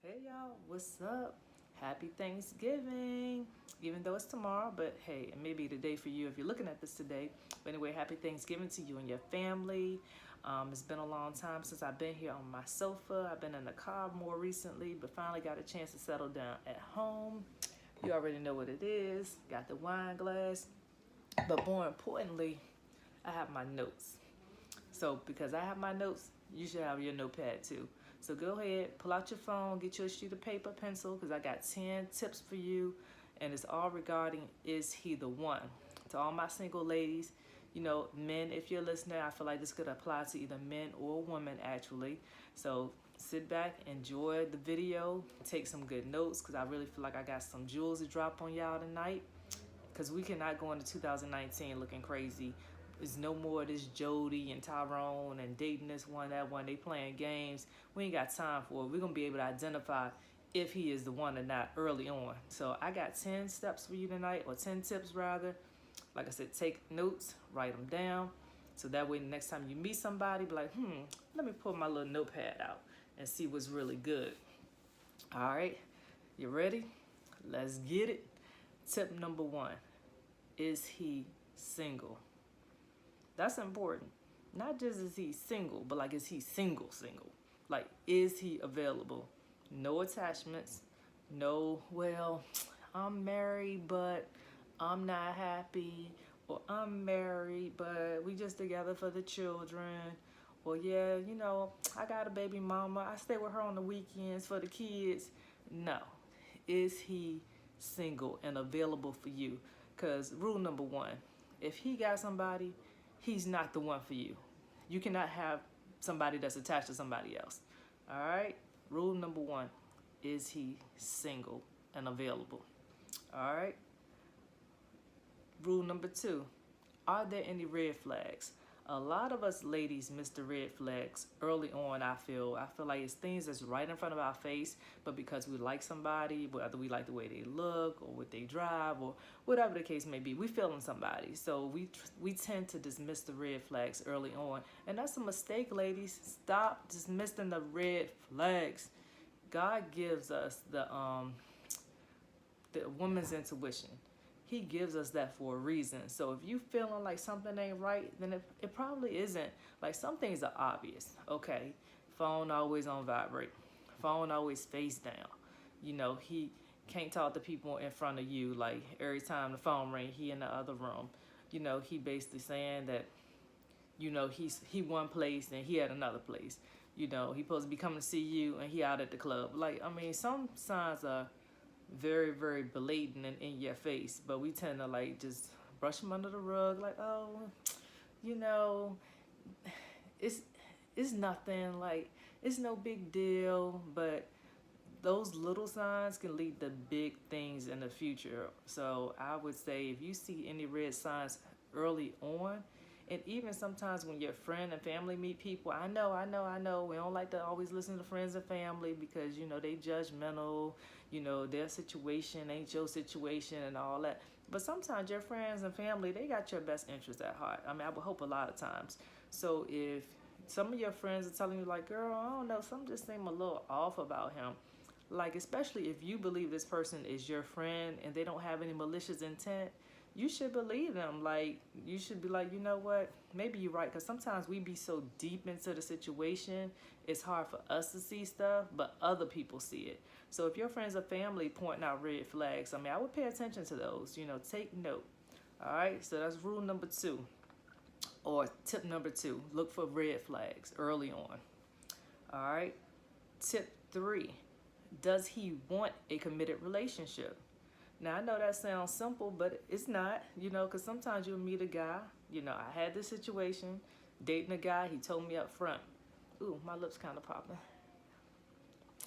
Hey y'all, what's up? Happy Thanksgiving. Even though it's tomorrow, but hey, it may be the day for you if you're looking at this today. But anyway, happy Thanksgiving to you and your family. It's been a long time since I've been here on my sofa. I've been in the car more recently, but finally got a chance to settle down at home. You already know what it is. Got the wine glass. But more importantly, I have my notes. So because I have my notes, you should have your notepad too. So go ahead, pull out your phone, get your sheet of paper, pencil, because I got 10 tips for you. And it's all regarding, is he the one? To all my single ladies, you know, men, if you're listening, I feel like this could apply to either men or women actually. So sit back, enjoy the video, take some good notes, because I really feel like I got some jewels to drop on y'all tonight. Because we cannot go into 2019 looking crazy. There's no more of this Jody and Tyrone and dating this one, that one. They playing games. We ain't got time for it. We're going to be able to identify if he is the one or not early on. So I got 10 steps for you tonight, or 10 tips rather. Like I said, take notes, write them down. So that way the next time you meet somebody, be like, let me pull my little notepad out and see what's really good. All right, you ready? Let's get it. Tip number one, is he single? That's important. Not just is he single, but like, is he single? Like, is he available? No attachments. No, well, I'm married, but I'm not happy. Or I'm married, but we just together for the children. Or yeah, you know, I got a baby mama. I stay with her on the weekends for the kids. No. Is he single and available for you? Because rule number one, if he got somebody, he's not the one for you. You cannot have somebody that's attached to somebody else. All right? Rule number one, is he single and available? All right? Rule number two, are there any red flags? A lot of us ladies miss the red flags early on, I feel. I feel like it's things that's right in front of our face, but because we like somebody, whether we like the way they look or what they drive or whatever the case may be, we feeling somebody. So we tend to dismiss the red flags early on. And that's a mistake, ladies. Stop dismissing the red flags. God gives us the woman's intuition. He gives us that for a reason. So if you feeling like something ain't right, then it probably isn't. Like, some things are obvious. Okay, phone always on vibrate. Phone always face down. You know, he can't talk to people in front of you. Like, every time the phone ring, he in the other room. You know, he basically saying that, you know, he one place and he at another place. You know, he supposed to be coming to see you and he out at the club. Like, I mean, some signs are very, very blatant and in your face, but we tend to like just brush them under the rug, like, oh, you know, it's it's nothing, like, it's no big deal. But those little signs can lead to big things in the future. So I would say if you see any red signs early on, and even sometimes when your friend and family meet people, I know, we don't like to always listen to friends and family because, you know, they judgmental, you know, their situation ain't your situation and all that. But sometimes your friends and family, they got your best interest at heart. I mean, I would hope a lot of times. So if some of your friends are telling you like, girl, I don't know, something just seem a little off about him. Like, especially if you believe this person is your friend and they don't have any malicious intent, you should believe them. Like, you should be like, you know what, maybe you're right. Because sometimes we be so deep into the situation, it's hard for us to see stuff, but other people see it. So if your friends or family pointing out red flags, I mean, I would pay attention to those, you know, take note. All right, so that's rule number two, or tip number two, look for red flags early on. All right, tip three, does he want a committed relationship? Now, I know that sounds simple, but it's not, you know, because sometimes you'll meet a guy. You know, I had this situation, dating a guy, he told me up front. Ooh, my lips kind of popping.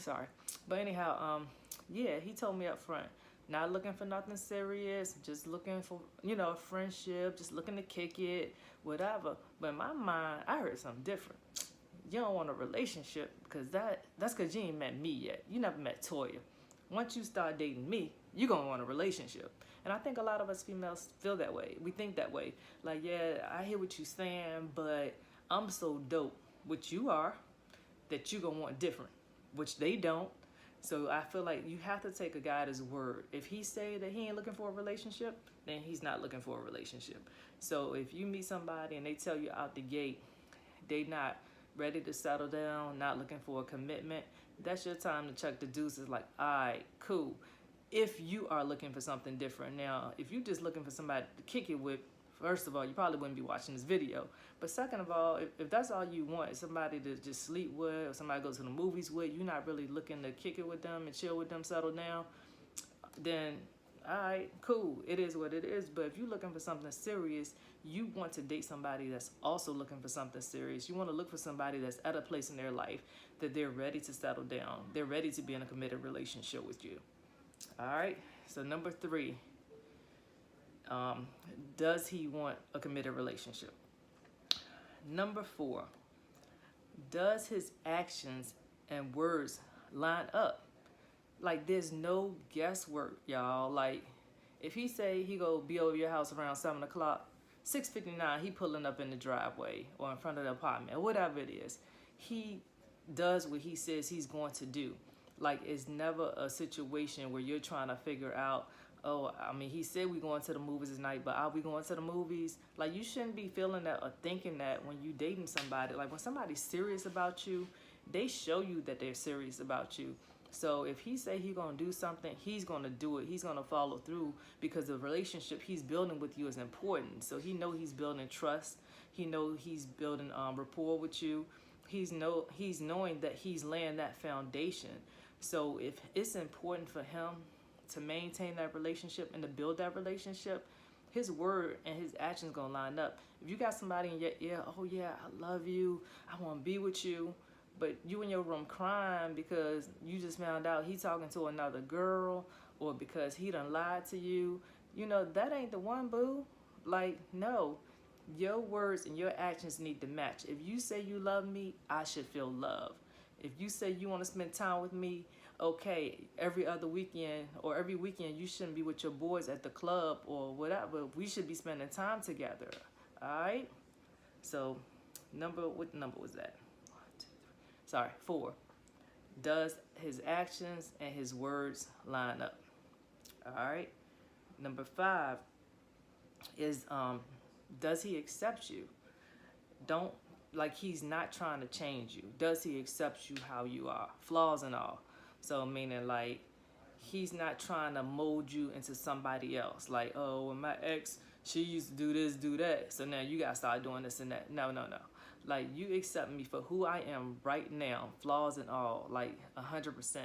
Sorry. But anyhow, yeah, he told me up front, not looking for nothing serious, just looking for, you know, a friendship, just looking to kick it, whatever. But in my mind, I heard something different. You don't want a relationship because that's because you ain't met me yet. You never met Toya. Once you start dating me, you're going to want a relationship. And I think a lot of us females feel that way. We think that way. Like, yeah, I hear what you're saying, but I'm so dope, which you are, that you're going to want different, which they don't. So I feel like you have to take a guy at his word. If he say that he ain't looking for a relationship, then he's not looking for a relationship. So if you meet somebody and they tell you out the gate they not ready to settle down, not looking for a commitment, that's your time to check the deuces. Like, all right, cool. If you are looking for something different. Now, if you're just looking for somebody to kick it with, first of all, you probably wouldn't be watching this video. But second of all, if that's all you want, is somebody to just sleep with or somebody to go to the movies with, you're not really looking to kick it with them and chill with them, settle down, then all right, cool. It is what it is. But if you're looking for something serious, you want to date somebody that's also looking for something serious. You want to look for somebody that's at a place in their life that they're ready to settle down. They're ready to be in a committed relationship with you. All right. So number 3, does he want a committed relationship? Number 4, does his actions and words line up? Like, there's no guesswork, y'all. Like, if he say he go be over your house around 7 o'clock, 6:59, he pulling up in the driveway or in front of the apartment or whatever it is. He does what he says he's going to do. Like, it's never a situation where you're trying to figure out, oh, I mean, he said we going to the movies tonight, but are we going to the movies? Like, you shouldn't be feeling that or thinking that when you dating somebody. Like, when somebody's serious about you, they show you that they're serious about you. So if he say he gonna do something, he's gonna do it. He's gonna follow through because the relationship he's building with you is important. So he know he's building trust. He know he's building rapport with you. He's knowing that he's laying that foundation. So if it's important for him to maintain that relationship and to build that relationship, his word and his actions gonna line up. If you got somebody in your ear, oh yeah, I love you, I wanna be with you, but you in your room crying because you just found out he talking to another girl or because he done lied to you, you know, that ain't the one, boo. Like, no, your words and your actions need to match. If you say you love me, I should feel love. If you say you want to spend time with me, okay, every other weekend or every weekend you shouldn't be with your boys at the club or whatever. We should be spending time together, all right? So what number was that? 4. Does his actions and his words line up? All right. Number 5 is does he accept you? Don't, like, he's not trying to change you. Does he accept you how you are, flaws and all? So meaning, like, he's not trying to mold you into somebody else. Like, oh, well, my ex, she used to do this, do that, so now you gotta start doing this and that. No. Like, you accept me for who I am right now, flaws and all, like 100%.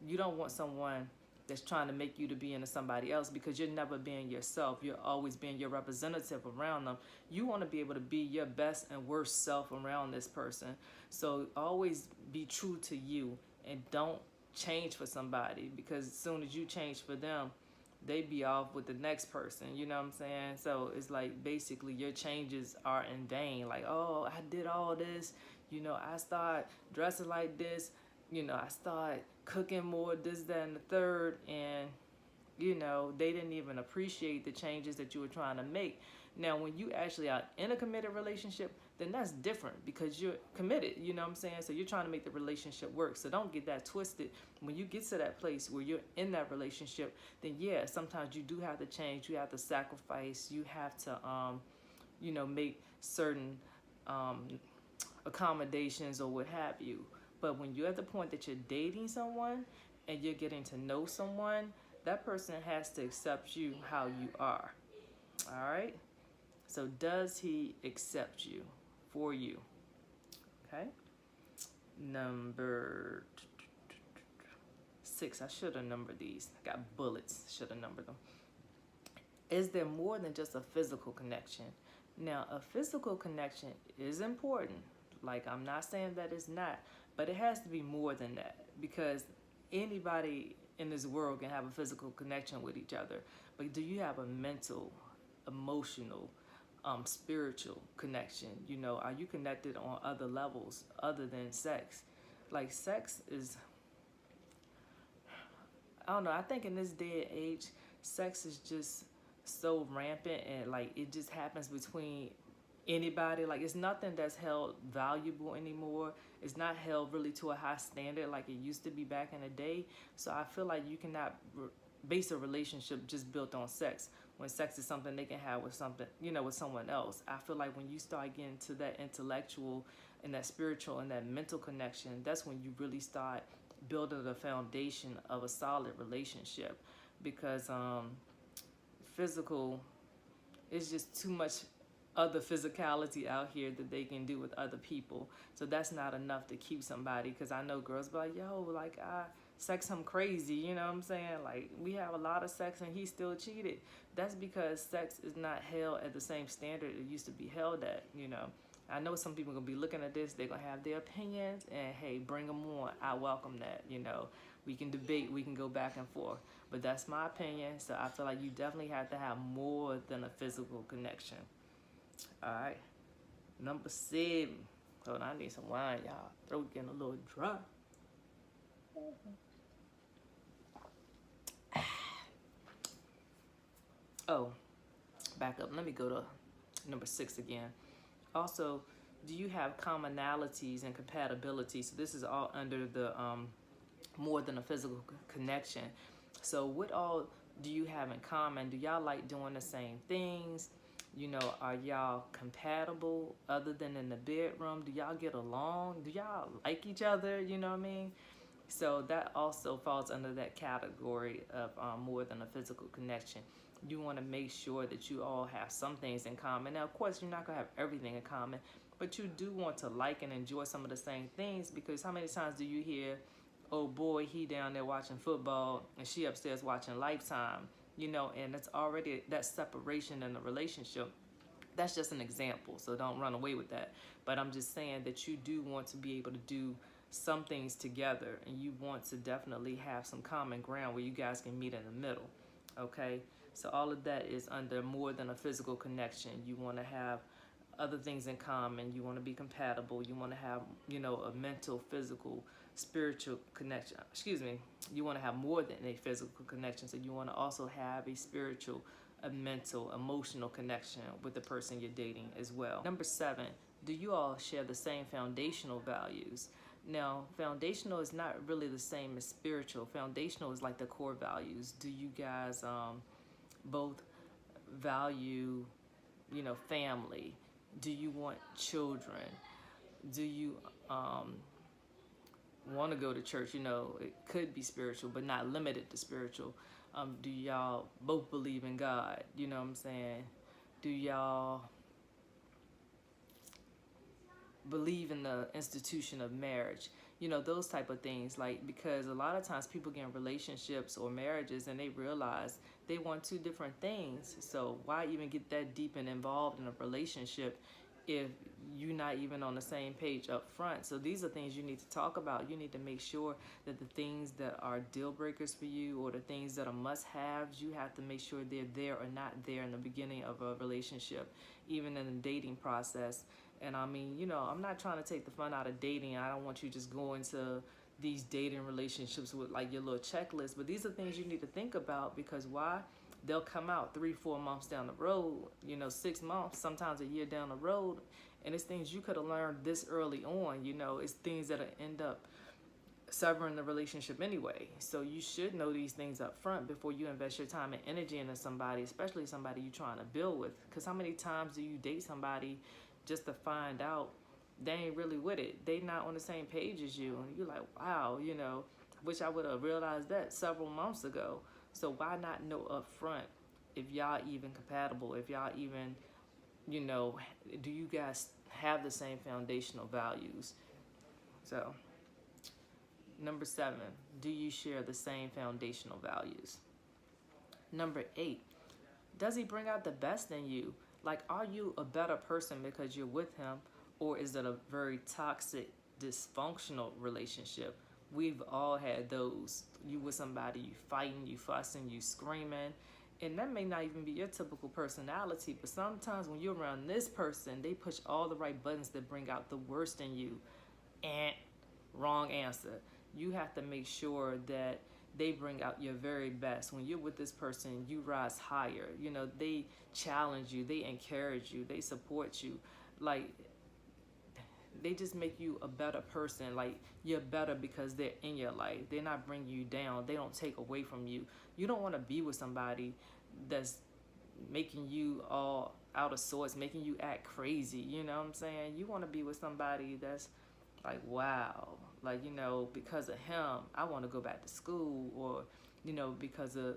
You don't want someone that's trying to make you to be into somebody else, because you're never being yourself. You're always being your representative around them. You want to be able to be your best and worst self around this person. So always be true to you and don't change for somebody, because as soon as you change for them, they be off with the next person, you know what I'm saying? So it's like, basically your changes are in vain. Like, oh, I did all this, you know, I started dressing like this, you know, I started cooking more, this, that, and the third, and, you know, they didn't even appreciate the changes that you were trying to make. Now, when you actually are in a committed relationship, then that's different, because you're committed, you know what I'm saying? So you're trying to make the relationship work. So don't get that twisted. When you get to that place where you're in that relationship, then yeah, sometimes you do have to change. You have to sacrifice. You have to, you know, make certain accommodations or what have you. But when you're at the point that you're dating someone and you're getting to know someone, that person has to accept you how you are. All right? So does he accept you for you? Okay? Number 6. I should have numbered these. I got bullets. Should have numbered them. Is there more than just a physical connection? Now, a physical connection is important. Like, I'm not saying that it's not, but it has to be more than that, because anybody in this world can have a physical connection with each other. But do you have a mental, emotional, spiritual connection? You know, are you connected on other levels other than sex? Like, sex is, I don't know, I think in this day and age, sex is just so rampant, and like, it just happens between anybody. Like, it's nothing that's held valuable anymore. It's not held really to a high standard like it used to be back in the day. So I feel like you cannot base a relationship just built on sex, when sex is something they can have with something, with someone else. I feel like when you start getting to that intellectual and that spiritual and that mental connection, that's when you really start building the foundation of a solid relationship. Because physical, it's just too much other physicality out here that they can do with other people. So that's not enough to keep somebody. Because I know girls be like, yo, like, I sex him crazy, you know what I'm saying? Like, we have a lot of sex and he still cheated. That's because sex is not held at the same standard it used to be held at, I know some people are going to be looking at this, they're going to have their opinions, and hey, bring them on. I welcome that, We can debate, we can go back and forth. But that's my opinion, so I feel like you definitely have to have more than a physical connection. All right, number 7. Hold on, I need some wine, y'all. Throat getting a little dry. Oh, back up. Let me go to number 6 again. Also, do you have commonalities and compatibility? So this is all under the more than a physical connection. So what all do you have in common? Do y'all like doing the same things? Are y'all compatible other than in the bedroom? Do y'all get along? Do y'all like each other? You know what I mean? So that also falls under that category of more than a physical connection. You want to make sure that you all have some things in common. Now, of course, you're not going to have everything in common, but you do want to like and enjoy some of the same things, because how many times do you hear, oh boy, he down there watching football and she upstairs watching Lifetime, and it's already that separation in the relationship. That's just an example, so don't run away with that. But I'm just saying that you do want to be able to do some things together, and you want to definitely have some common ground where you guys can meet in the middle, okay? So all of that is under more than a physical connection. You want to have other things in common. You want to be compatible. You want to have, a mental, physical, spiritual connection. Excuse me. You want to have more than a physical connection. So you want to also have a spiritual, a mental, emotional connection with the person you're dating as well. Number 7, do you all share the same foundational values? Now, foundational is not really the same as spiritual. Foundational is like the core values. Do you guys both value, family? Do you want children? Do you want to go to church? It could be spiritual, but not limited to spiritual. Do y'all both believe in God? You know what I'm saying? Do y'all believe in the institution of marriage? Those type of things. Like, because a lot of times people get in relationships or marriages and they realize they want 2 different things. So why even get that deep and involved in a relationship if you're not even on the same page up front? So these are things you need to talk about. You need to make sure that the things that are deal breakers for you, or the things that are must-haves, you have to make sure they're there or not there in the beginning of a relationship, even in the dating process. And I mean, I'm not trying to take the fun out of dating. I don't want you just going to these dating relationships with like your little checklist. But these are things you need to think about, because why? They'll come out 3-4 months down the road, 6 months, sometimes a year down the road. And it's things you could have learned this early on. It's things that'll end up severing the relationship anyway. So you should know these things up front before you invest your time and energy into somebody, especially somebody you're trying to build with. Because how many times do you date somebody just to find out they ain't really with it? They not on the same page as you. And you're like, wow, wish I would have realized that several months ago. So why not know up front if y'all even compatible, if y'all even, do you guys have the same foundational values? So, number 7, do you share the same foundational values? Number 8, does he bring out the best in you? Like, are you a better person because you're with him, or is it a very toxic, dysfunctional relationship? We've all had those. You with somebody, you fighting, you fussing, you screaming, and that may not even be your typical personality, but sometimes when you're around this person, they push all the right buttons that bring out the worst in you. And wrong answer. You have to make sure that they bring out your very best. When you're with this person, you rise higher. You know, they challenge you, they encourage you, they support you. Like, they just make you a better person. Like, you're better because they're in your life. They're not bringing you down. They don't take away from you. You don't want to be with somebody that's making you all out of sorts, making you act crazy. You know what I'm saying? You want to be with somebody that's like, wow, like, you know, because of him, I want to go back to school, or, you know, because of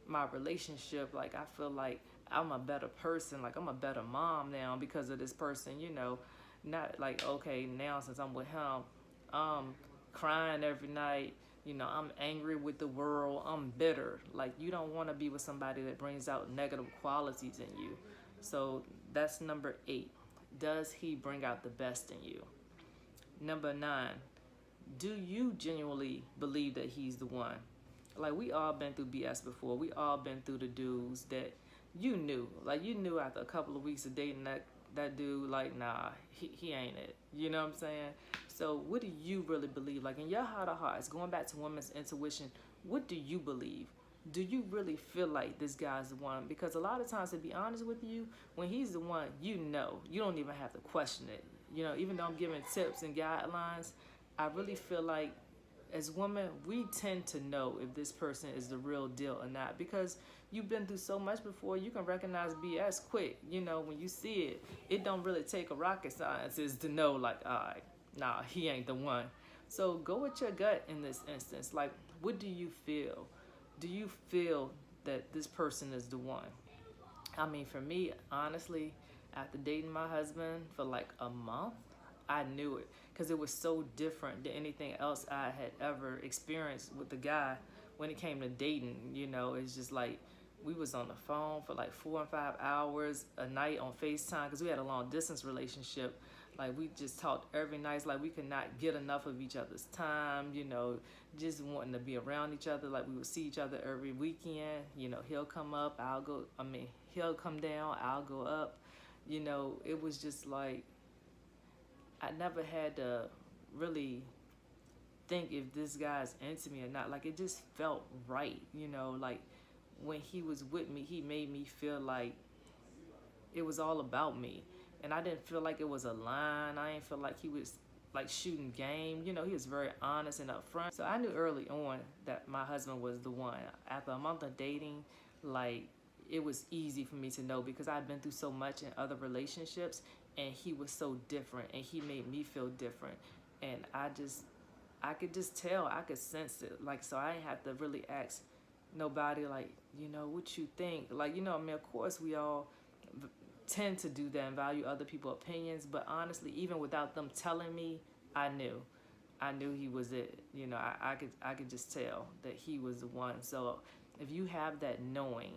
my relationship, like, I feel like I'm a better person, like, I'm a better mom now because of this person, you know. Not like, okay, now since I'm with him, I'm crying every night, you know, I'm angry with the world, I'm bitter. Like, you don't want to be with somebody that brings out negative qualities in you. So that's number 8. Does he bring out the best in you? Number 9, do you genuinely believe that he's the one? Like, we all been through BS before. We all been through the dudes that you knew. Like, you knew after a couple of weeks of dating that dude, like, nah, he ain't it. You know what I'm saying? So what do you really believe? Like, in your heart of hearts, going back to women's intuition, what do you believe? Do you really feel like this guy's the one? Because a lot of times, to be honest with you, when he's the one, you know. You don't even have to question it. You know, even though I'm giving tips and guidelines, I really feel like as women, we tend to know if this person is the real deal or not, because you've been through so much before. You can recognize BS quick. You know, when you see it, it don't really take a rocket scientist to know, like, all right, nah, he ain't the one. So go with your gut in this instance. Like, what do you feel? Do you feel that this person is the one? I mean, for me, honestly, after dating my husband for like a month, I knew it, because it was so different than anything else I had ever experienced with the guy. When it came to dating, you know, it's just like we was on the phone for like 4 and 5 hours a night on FaceTime, because we had a long distance relationship. Like, we just talked every night. It's like we could not get enough of each other's time, you know, just wanting to be around each other. Like, we would see each other every weekend. You know, he'll come up, he'll come down, I'll go up. You know, it was just like, I never had to really think if this guy's into me or not. Like, it just felt right, you know. Like, when he was with me, he made me feel like it was all about me. And I didn't feel like it was a line. I didn't feel like he was like shooting game. You know, he was very honest and upfront. So I knew early on that my husband was the one. After a month of dating, like, it was easy for me to know, because I'd been through so much in other relationships, and he was so different, and he made me feel different. And I could just tell, I could sense it. Like, so I didn't have to really ask nobody, like, you know, what you think. Like, you know, I mean, of course we all tend to do that and value other people's opinions, but honestly, even without them telling me, I knew he was it. You know, I could just tell that he was the one. So if you have that knowing,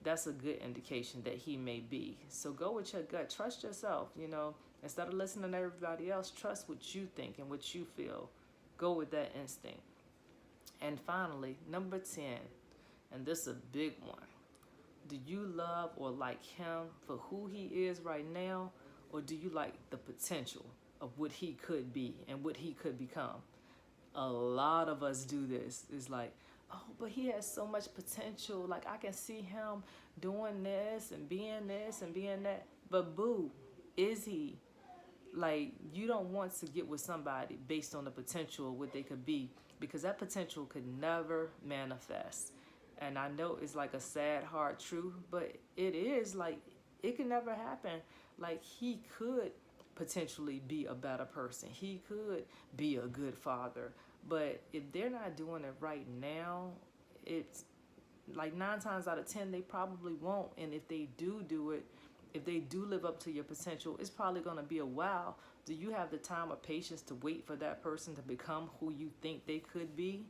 that's a good indication that he may be. So go with your gut. Trust yourself, you know. Instead of listening to everybody else, trust what you think and what you feel. Go with that instinct. And finally, number 10, and this is a big one. Do you love or like him for who he is right now, or do you like the potential of what he could be and what he could become? A lot of us do this. It's like, oh, but he has so much potential. Like, I can see him doing this and being that. But boo, is he? Like, you don't want to get with somebody based on the potential of what they could be, because that potential could never manifest. And I know it's like a sad, hard truth, but it is. Like, it could never happen. Like, he could potentially be a better person. He could be a good father. But if they're not doing it right now, it's like 9 times out of 10, they probably won't. And if they do it, if they do live up to your potential, it's probably going to be a while. Do you have the time or patience to wait for that person to become who you think they could be?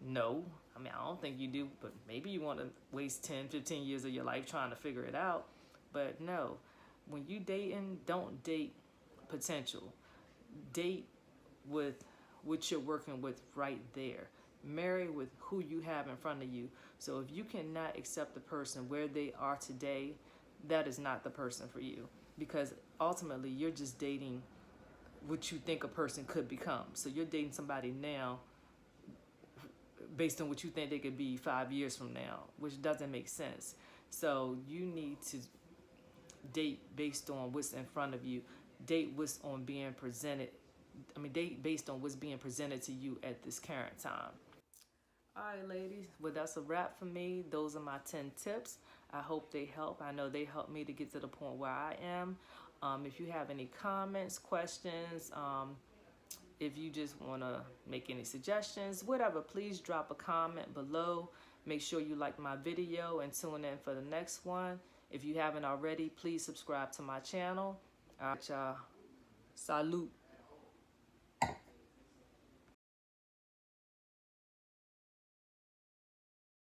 No. I mean, I don't think you do, but maybe you want to waste 10, 15 years of your life trying to figure it out. But no, when you dating, don't date potential. Date with what you're working with right there. Marry with who you have in front of you. So if you cannot accept the person where they are today, that is not the person for you, because ultimately you're just dating what you think a person could become. So you're dating somebody now based on what you think they could be 5 years from now, which doesn't make sense. So you need to date based on what's in front of you. Date what's on being presented. Date based on what's being presented to you at this current time. All right, ladies. Well, that's a wrap for me. Those are my 10 tips. I hope they help. I know they helped me to get to the point where I am. If you have any comments, questions, if you just want to make any suggestions, whatever, please drop a comment below. Make sure you like my video and tune in for the next one. If you haven't already, please subscribe to my channel. All right, y'all. Salute.